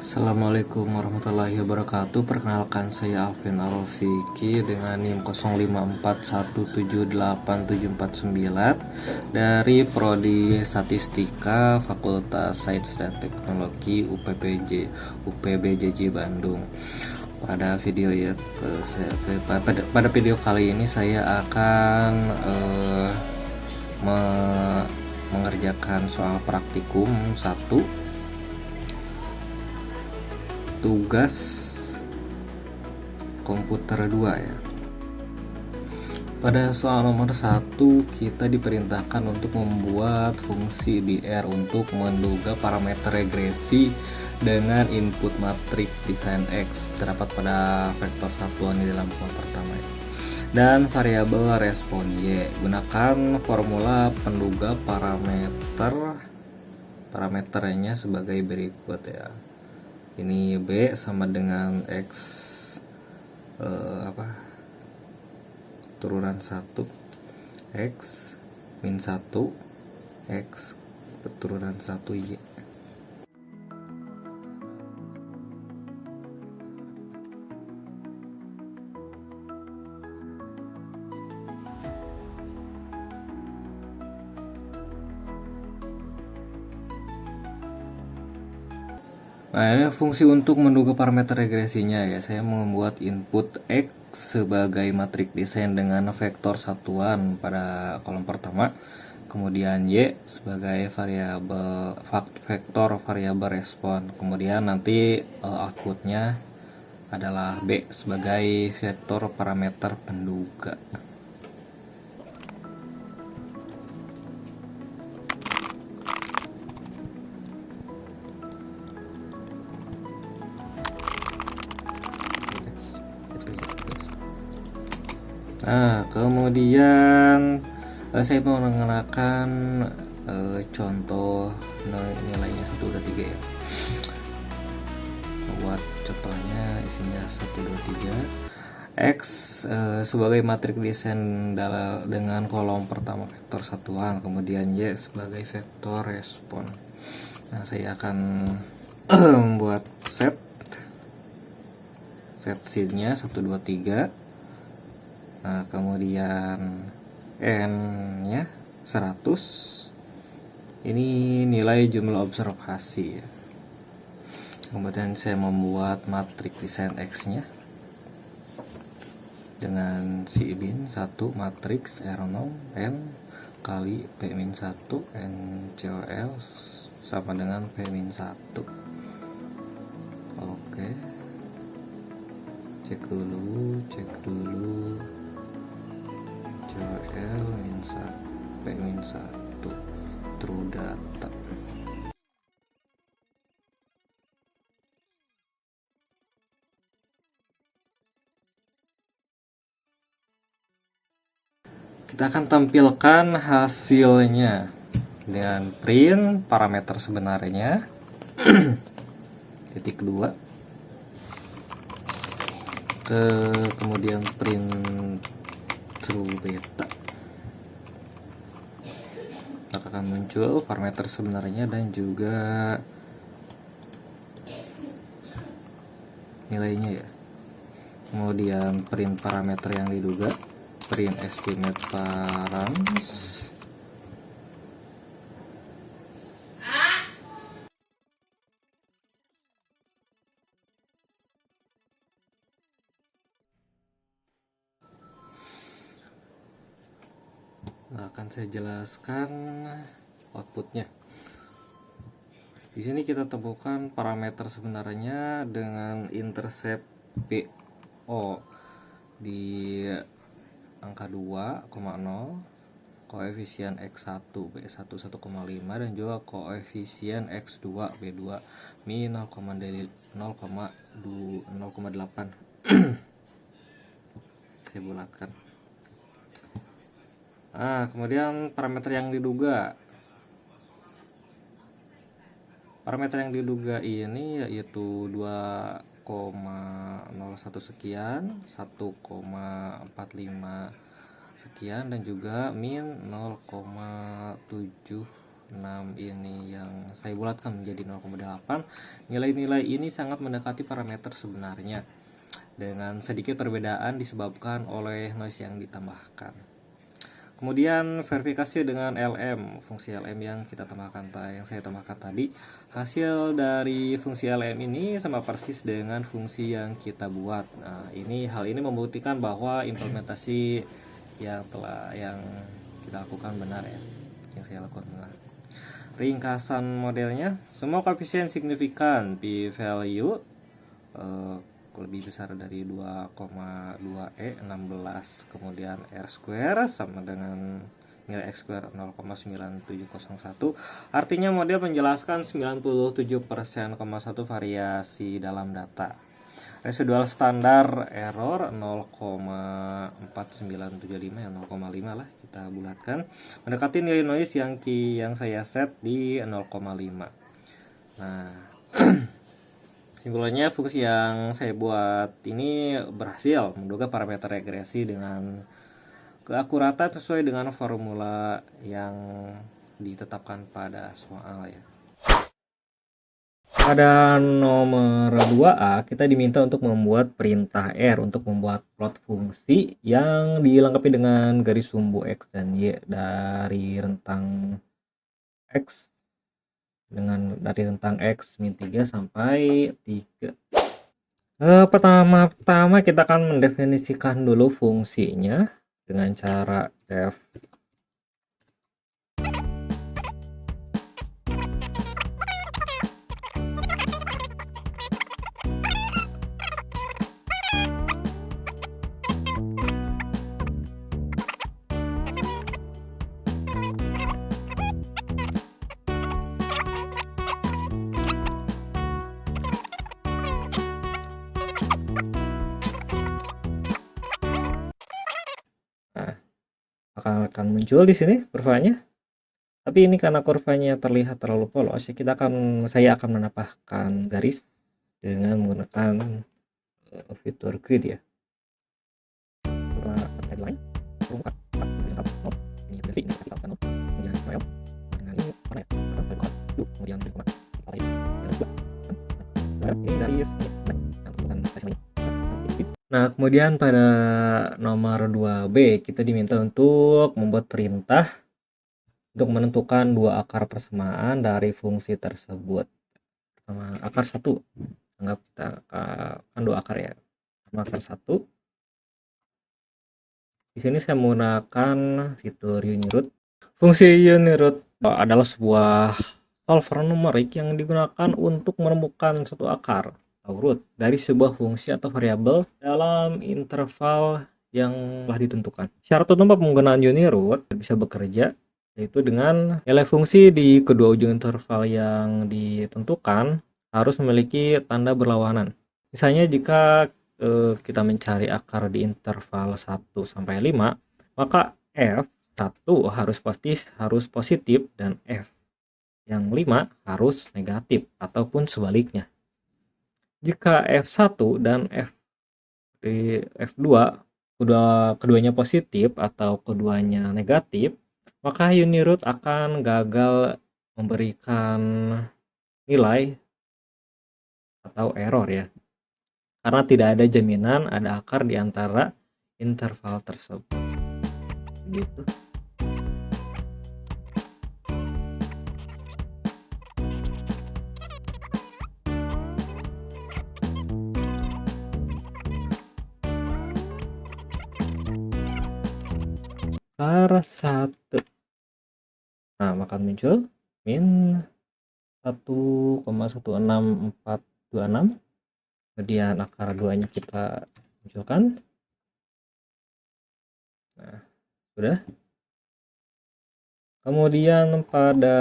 Assalamualaikum warahmatullahi wabarakatuh. Perkenalkan, saya Alvin Arofiki dengan NIM 0541787749 dari Prodi Statistika Fakultas Sains dan Teknologi UPBJJ Bandung. Pada video pada video kali ini saya akan mengerjakan soal praktikum 1 tugas komputer 2 ya. Pada soal nomor 1 kita diperintahkan untuk membuat fungsi di R untuk menduga parameter regresi dengan input matriks desain X terdapat pada vektor satuan di dalam kolom pertama dan variabel respon Y. Gunakan formula penduga parameternya sebagai berikut ya. Ini B sama dengan X turunan 1 X min 1 X turunan 1 Y. Nah, ini fungsi untuk menduga parameter regresinya ya. Saya membuat input X sebagai matriks desain dengan vektor satuan pada kolom pertama, kemudian Y sebagai vektor variabel respon, kemudian nanti outputnya adalah B sebagai vektor parameter penduga. Nah, kemudian saya mau mengenakan contoh nilainya 1, 2, 3 ya. Buat contohnya isinya 1, 2, 3. X sebagai matriks desain dengan kolom pertama vektor satuan, kemudian Y sebagai vektor respon. Nah, saya akan membuat set scene-nya 1, 2, 3. Nah, kemudian N nya 100. Ini nilai jumlah observasi ya. Kemudian saya membuat matriks desain X nya dengan si bin 1 matriks R0 N kali P-1 N COL sama dengan P-1. Oke, cek dulu COL P-1 true data. Kita akan tampilkan hasilnya dengan print parameter sebenarnya titik 2 kemudian print true beta. Akan muncul parameter sebenarnya dan juga nilainya ya. Kemudian print parameter yang diduga, print estimate params. Akan saya jelaskan outputnya. Di sini kita temukan parameter sebenarnya dengan intercept PO di angka 2,0, koefisien X1 B1 1,5 dan juga koefisien X2 B2 min 0,8. Saya bulatkan. Nah, kemudian parameter yang diduga ini yaitu 2,01 sekian, 1,45 sekian dan juga min 0,7 ini yang saya bulatkan menjadi 0,8. Nilai-nilai ini sangat mendekati parameter sebenarnya, dengan sedikit perbedaan disebabkan oleh noise yang ditambahkan. Kemudian verifikasi dengan LM, fungsi LM yang saya tambahkan tadi. Hasil dari fungsi LM ini sama persis dengan fungsi yang kita buat. Nah, hal ini membuktikan bahwa implementasi yang kita lakukan benar ya. Yang saya lakukan benar. Ringkasan modelnya, semua koefisien signifikan p-value lebih besar dari 2,2 16, kemudian R square sama dengan nilai X square 0,9701. Artinya model menjelaskan 97% variasi dalam data. Residual standar error 0,4975 ya 0,5 lah kita bulatkan, mendekati nilai noise yang saya set di 0,5. Nah, simpulannya fungsi yang saya buat ini berhasil menduga parameter regresi dengan keakuratan sesuai dengan formula yang ditetapkan pada soal ya. Pada nomor 2A, kita diminta untuk membuat perintah R untuk membuat plot fungsi yang dilengkapi dengan garis sumbu X dan Y dari rentang X dari rentang X min 3 sampai 3. Pertama kita akan mendefinisikan dulu fungsinya dengan cara f akan muncul di sini kurvanya. Tapi ini karena kurvanya terlihat terlalu polos, saya akan menambahkan garis dengan menggunakan fitur grid ya. Nah, kemudian pada nomor 2B kita diminta untuk membuat perintah untuk menentukan dua akar persamaan dari fungsi tersebut. Pertama, akar 1. Anggap kita kan dua akar ya. Sama akar 1. Di sini saya menggunakan fitur uniroot. Fungsi uniroot adalah sebuah solver numerik yang digunakan untuk menemukan satu akar root dari sebuah fungsi atau variabel dalam interval yang telah ditentukan. Syarat utama penggunaan uniroot bisa bekerja yaitu dengan nilai fungsi di kedua ujung interval yang ditentukan harus memiliki tanda berlawanan. Misalnya jika kita mencari akar di interval 1 sampai 5, maka F1 harus positif dan F yang 5 harus negatif ataupun sebaliknya. Jika F1 dan F2 keduanya positif atau keduanya negatif, maka uniroot akan gagal memberikan nilai atau error ya. Karena tidak ada jaminan ada akar di antara interval tersebut. Begitu. Akar 1. Nah, maka muncul min 1,16426. Kemudian akar 2-nya kita munculkan. Nah, sudah. Kemudian pada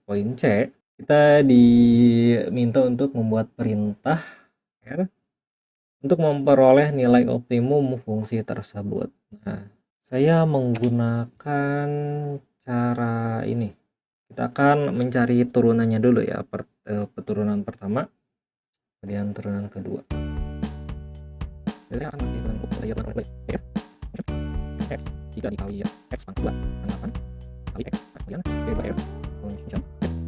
poin C, kita diminta untuk membuat perintah R untuk memperoleh nilai optimum fungsi tersebut. Nah, saya menggunakan cara ini. Kita akan mencari turunannya dulu ya, turunan pertama, kemudian turunan kedua. Saya akan jika dikali X pangkat 2 8, kali X. Nah, kemudian D2 F function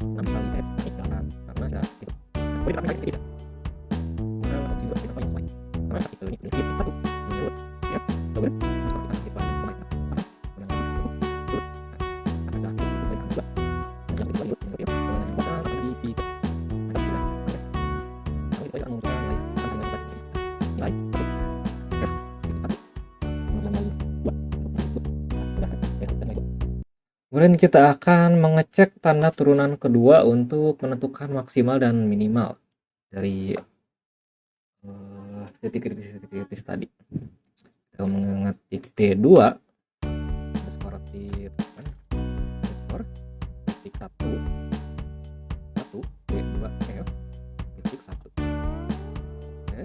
6 kali F naik ke atas karena ada itu. Boleh diterapkan pakai titik ya. Kemudian opsi 2 kita paling sesuai. Karena partikel ini prinsip 1 menurut ya. Coba seperti kita siswa ini koma apa? Kemudian turut. Nah, apakah itu boleh juga? Yang kedua yuk menurut ya. Kemudian yang kuasa akan di tiga. Ada tiga. Oke. Lalu kita akan mengumpulkan nilai akan sama dengan nilai 1 F titik 1. Kemudian nilai 2 sudah F dan nilai 2. Kemudian kita akan mengecek tanda turunan kedua untuk menentukan maksimal dan minimal dari titik kritis tadi. Kita mengetik D2 skor titik skor titik 1 D2 F titik 1. Oke.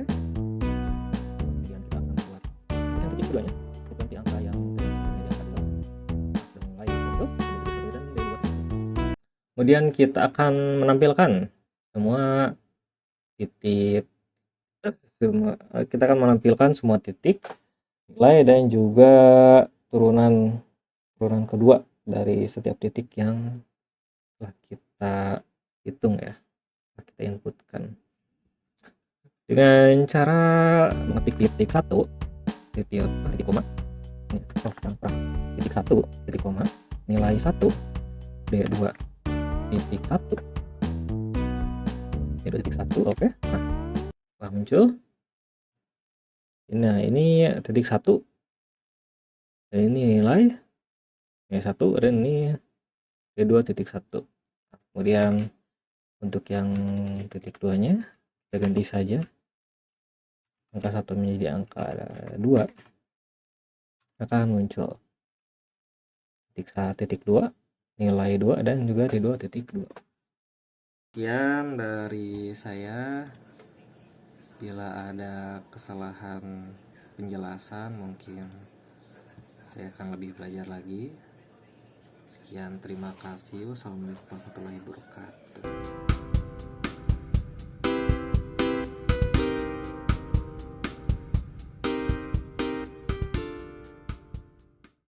Kemudian kita akan buat yang titik keduanya ganti angka yang menjadi angka 2 dan mulai untuk dan D2. Kemudian kita akan menampilkan semua titik kita akan menampilkan semua titik nilai dan juga turunan kedua dari setiap titik yang telah kita hitung ya, kita inputkan dengan cara mengetik titik 1 titik koma titik 1 titik koma nilai 1 D2 titik 1 D2 titik 1. oke. Nah, setelah muncul nah ini titik 1 dan ini nilai 1 dan ini D2 titik 1. Kemudian untuk yang titik 2 nya kita ganti saja angka 1 menjadi angka 2, akan muncul titik 2 nilai 2 dan juga D2 titik 2. Sekian dari saya. Bila ada kesalahan penjelasan mungkin saya akan lebih belajar lagi. Sekian, terima kasih. Wassalamualaikum warahmatullahi wabarakatuh.